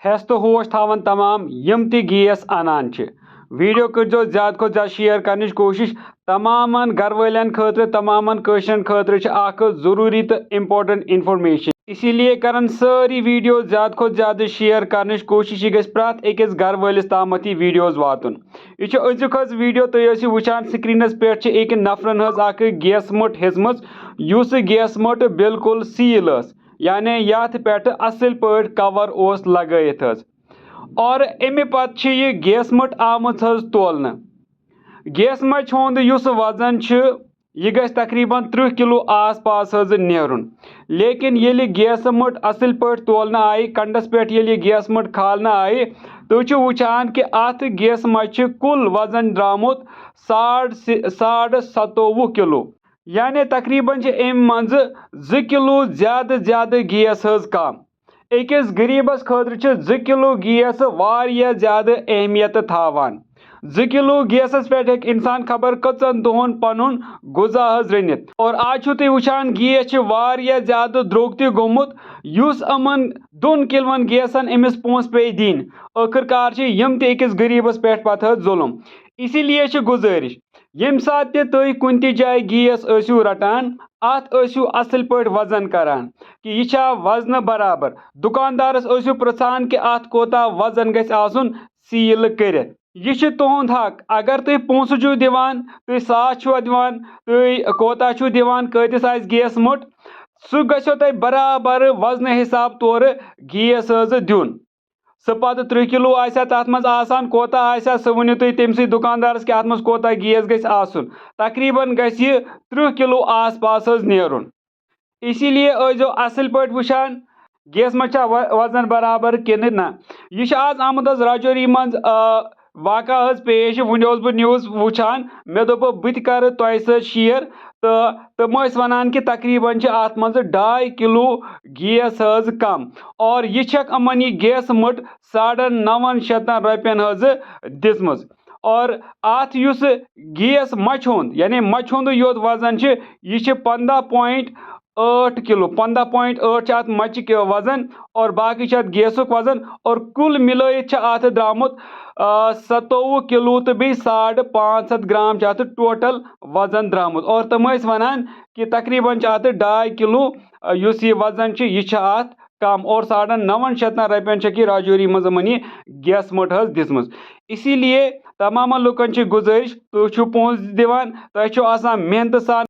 हेस तो होश थावन तमाम यम ते गैस अनान छ। वीडियो करो ज्यादा को ज्यादा शेयर करने कोशिश तमामन घर वालन खतर तमामन कशरन खतर जरूरी तो इम्पोर्टेंट इंफॉर्मेशन इसीलिए करन सारी वीडियो ज्यादा को ज्यादा शेयर करने कोशिश यह गई प्रत अकिस घर वालिस तामत यह वीडियोज वातुन। यह अजुक वीडियो तुम वुचान स्क्रीनस पे एक नफरन गैस मुट हेजम युस गैस मुट बिल्कुल सील यानी यथ पे असल पे कवर लगत और अमे पत यह गैस मुट आमुत तोलन। गैस मच हुंद युस वजन यह गस तकरीबन 30 किलो आस पास नेरुन। लेकिन ये गैस मुट असल पे तोलन आई कंडस पे ये गैस मुट खालना आई तो वुचान कि अत गैस मच कुल वजन द्रामुत 27.5 किलो यानी तकरीबन अम मज 2 किलो ज्यादा ज्यादा गैस कम। अकिस गरीबस खतर 2 किलो गैस वारिया ज्यादा अहमियत थावान। 2 किलो गैसस पे इंसान खबर कचन दोहन पनुन गुजा रनित और आज तुम वुचान गैस वारिया ज्यादा द्रोग ते गोमुत युस अमन 2 किलोन गैसन अमिस पोंस पे दिन आखिरकार यम ते अकिस गरीबस पे पत जुलम। इसीलिए गुजारिश यम सात तुम कुन जाय गैस रटान अत असल पे वजन करान कि यह वजन बराबर दुकानदारस पृछान कि अत कोता वजन गछ आसुन सील कर। यह तुहद हक अगर तुम पोंस दिवान तुम साथ दिवान तुम कोता दिवान कतिस आस गैस मुट सह गो तुम बराबर वजन हिसाब तौर गैस दिन सह पत 3 किलो आसा तथ मज आसान कोता आसा सह वनु तुम तमसी दुकानदारस कि अत मज कोता गैस गछ आसुन तकरीबन गछ 30 किलो आस पास नेरुन। इसीलिए आजो असल पे वुचान गैस मचा वजन बराबर किन ना। यह आज आमुद राजौरी मज वाक़ा पेश वुन बह न्यूज़ वुचान मे दोप बह कर तोह सत शेयर तो तम वन कि तकरीबन अत मज 2.5 किलो गैस कम और यह अमन यह गैस मुट 950 रुपयन दिम और अत युस गैस मच हुंद यानी मच हुंद योत वजन यह 15.8 किलो 15.8 अत मच वजन और बाकी अत गैसुक वजन और कुल मिलत अत द्रामुत 27 किलो तो बी 550 ग्राम अत टोटल वजन द्रामुत और तम वन कि तकरीबन अत 2.5 किलो युस यह वजन यह अत कम और 950 रुपयन कि राजौरी मज यह गैस मुट दिम। इसीलिए तमाम लुकन गुजारिश तुम पोंस दिवान तुम मेहनत सान